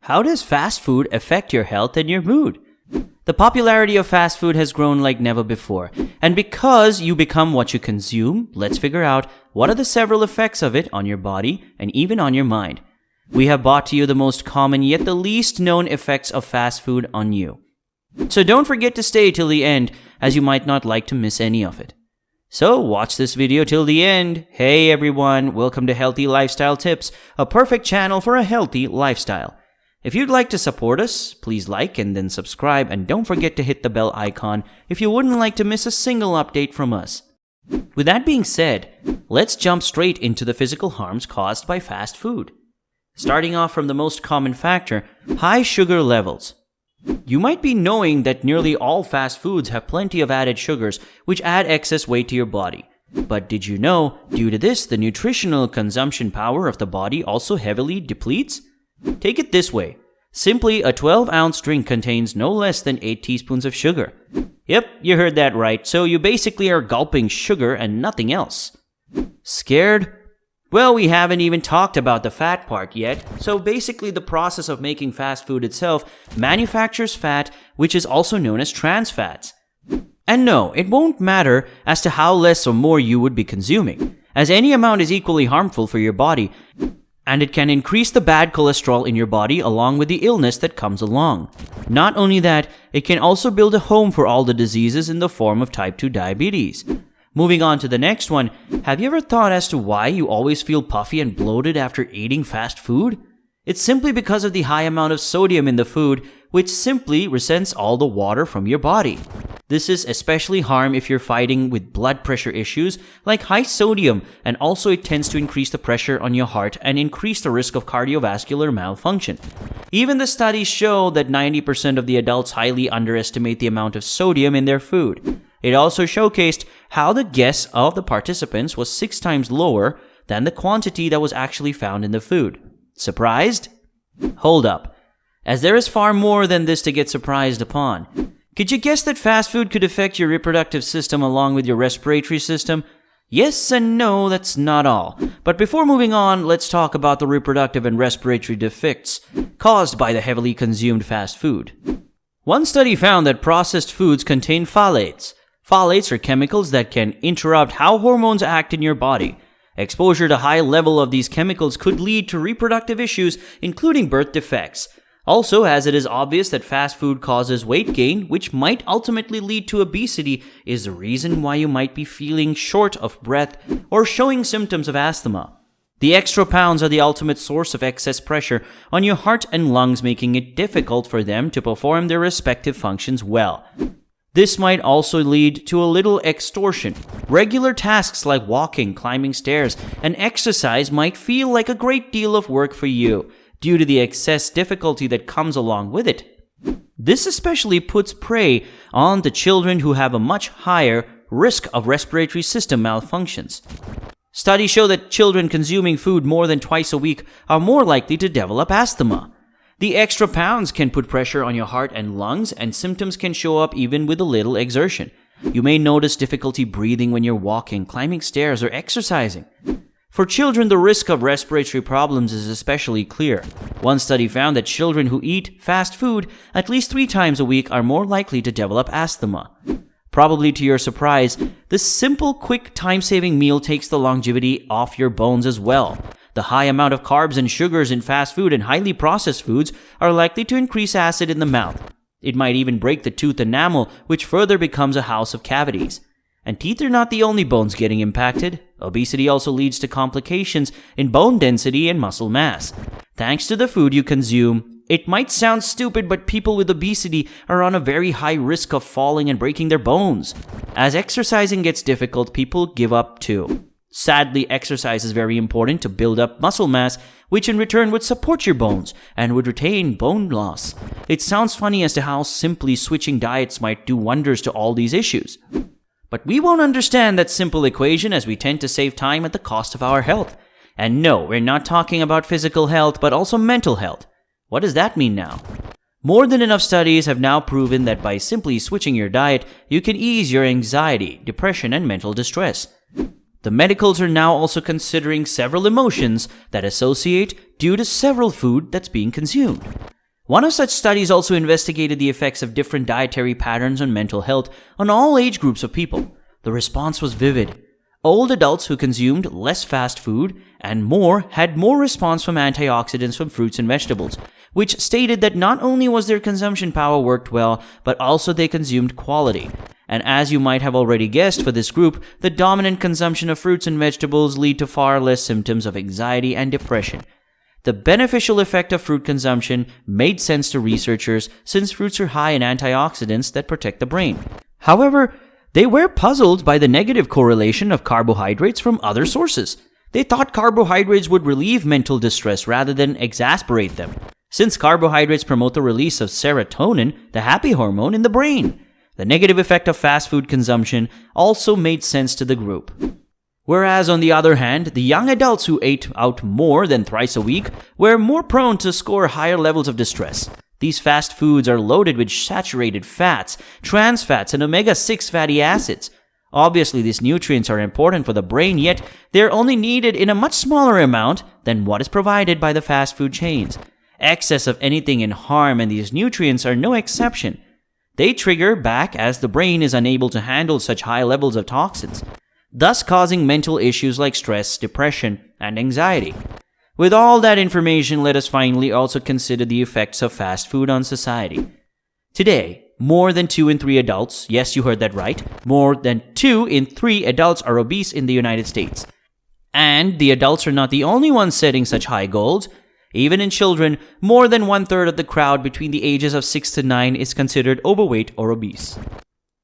How does fast food affect your health and your mood? The popularity of fast food has grown like never before, and because you become what you consume, let's figure out what are the several effects of it on your body and even on your mind. We have brought to you the most common yet the least known effects of fast food on you. So don't forget to stay till the end, as you might not like to miss any of it. So watch this video till the end. Hey everyone, welcome to Healthy Lifestyle Tips, a perfect channel for a healthy lifestyle. If you'd like to support us, please like and then subscribe, and don't forget to hit the bell icon if you wouldn't like to miss a single update from us. With that being said, let's jump straight into the physical harms caused by fast food. Starting off from the most common factor, high sugar levels. You might be knowing that nearly all fast foods have plenty of added sugars, which add excess weight to your body. But did you know, due to this, the nutritional consumption power of the body also heavily depletes? Take it this way. Simply, a 12-ounce drink contains no less than 8 teaspoons of sugar. Yep, you heard that right, so you basically are gulping sugar and nothing else. Scared? Well, we haven't even talked about the fat part yet, so basically the process of making fast food itself manufactures fat, which is also known as trans fats. And no, it won't matter as to how less or more you would be consuming, as any amount is equally harmful for your body, and it can increase the bad cholesterol in your body along with the illness that comes along. Not only that, it can also build a home for all the diseases in the form of type 2 diabetes. Moving on to the next one, have you ever thought as to why you always feel puffy and bloated after eating fast food? It's simply because of the high amount of sodium in the food, which simply resents all the water from your body. This is especially harm if you're fighting with blood pressure issues like high sodium, and also it tends to increase the pressure on your heart and increase the risk of cardiovascular malfunction. Even the studies show that 90% of the adults highly underestimate the amount of sodium in their food. It also showcased how the guess of the participants was 6 times lower than the quantity that was actually found in the food. Surprised? Hold up, as there is far more than this to get surprised upon. Could you guess that fast food could affect your reproductive system along with your respiratory system? Yes and no, that's not all. But before moving on, let's talk about the reproductive and respiratory defects caused by the heavily consumed fast food. One study found that processed foods contain phthalates. Phthalates are chemicals that can interrupt how hormones act in your body. Exposure to high level of these chemicals could lead to reproductive issues, including birth defects. Also, as it is obvious that fast food causes weight gain, which might ultimately lead to obesity, is the reason why you might be feeling short of breath or showing symptoms of asthma. The extra pounds are the ultimate source of excess pressure on your heart and lungs, making it difficult for them to perform their respective functions well. This might also lead to a little extortion. Regular tasks like walking, climbing stairs, and exercise might feel like a great deal of work for you, due to the excess difficulty that comes along with it. This especially puts prey on the children who have a much higher risk of respiratory system malfunctions. Studies show that children consuming food more than twice a week are more likely to develop asthma. The extra pounds can put pressure on your heart and lungs, and symptoms can show up even with a little exertion. You may notice difficulty breathing when you're walking, climbing stairs, or exercising. For children, the risk of respiratory problems is especially clear. One study found that children who eat fast food at least 3 times a week are more likely to develop asthma. Probably to your surprise, this simple, quick, time-saving meal takes the longevity off your bones as well. The high amount of carbs and sugars in fast food and highly processed foods are likely to increase acid in the mouth. It might even break the tooth enamel, which further becomes a house of cavities. And teeth are not the only bones getting impacted. Obesity also leads to complications in bone density and muscle mass. Thanks to the food you consume, it might sound stupid, but people with obesity are on a very high risk of falling and breaking their bones. As exercising gets difficult, people give up too. Sadly, exercise is very important to build up muscle mass, which in return would support your bones and would retain bone loss. It sounds funny as to how simply switching diets might do wonders to all these issues. But we won't understand that simple equation, as we tend to save time at the cost of our health. And no, we're not talking about physical health, but also mental health. What does that mean now? More than enough studies have now proven that by simply switching your diet, you can ease your anxiety, depression, and mental distress. The medicals are now also considering several emotions that associate due to several food that's being consumed. One of such studies also investigated the effects of different dietary patterns on mental health on all age groups of people. The response was vivid. Old adults who consumed less fast food and more had more response from antioxidants from fruits and vegetables, which stated that not only was their consumption power worked well, but also they consumed quality. And as you might have already guessed for this group, the dominant consumption of fruits and vegetables lead to far less symptoms of anxiety and depression. The beneficial effect of fruit consumption made sense to researchers since fruits are high in antioxidants that protect the brain. However, they were puzzled by the negative correlation of carbohydrates from other sources. They thought carbohydrates would relieve mental distress rather than exacerbate them, since carbohydrates promote the release of serotonin, the happy hormone in the brain. The negative effect of fast food consumption also made sense to the group. Whereas, on the other hand, the young adults who ate out more than thrice a week were more prone to score higher levels of distress. These fast foods are loaded with saturated fats, trans fats, and omega-6 fatty acids. Obviously, these nutrients are important for the brain, yet they're only needed in a much smaller amount than what is provided by the fast food chains. Excess of anything in harm, and these nutrients are no exception. They trigger back as the brain is unable to handle such high levels of toxins, thus causing mental issues like stress, depression, and anxiety. With all that information, let us finally also consider the effects of fast food on society. Today, more than 2 in 3 adults, yes, you heard that right, more than 2 in 3 adults are obese in the United States. And the adults are not the only ones setting such high goals. Even in children, more than 1/3 of the crowd between the ages of 6 to 9 is considered overweight or obese.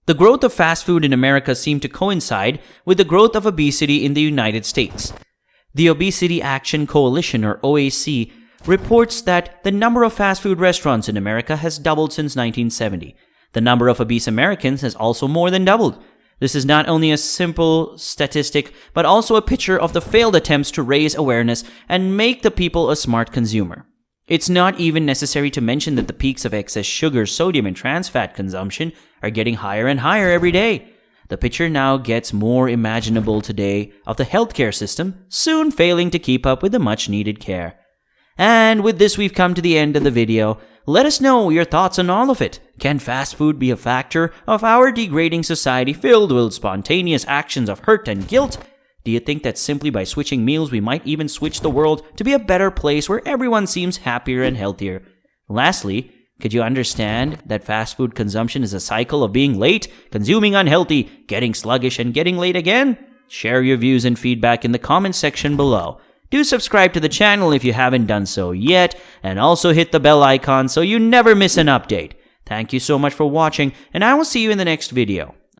The growth of fast food in America seemed to coincide with the growth of obesity in the United States. The Obesity Action Coalition, or OAC, reports that the number of fast food restaurants in America has doubled since 1970. The number of obese Americans has also more than doubled. This is not only a simple statistic, but also a picture of the failed attempts to raise awareness and make the people a smart consumer. It's not even necessary to mention that the peaks of excess sugar, sodium, and trans fat consumption are getting higher and higher every day. The picture now gets more imaginable today of the healthcare system soon failing to keep up with the much-needed care. And with this, we've come to the end of the video. Let us know your thoughts on all of it. Can fast food be a factor of our degrading society filled with spontaneous actions of hurt and guilt? Do you think that simply by switching meals we might even switch the world to be a better place where everyone seems happier and healthier? Lastly, could you understand that fast food consumption is a cycle of being late, consuming unhealthy, getting sluggish, and getting late again? Share your views and feedback in the comments section below. Do subscribe to the channel if you haven't done so yet, and also hit the bell icon so you never miss an update. Thank you so much for watching, and I will see you in the next video.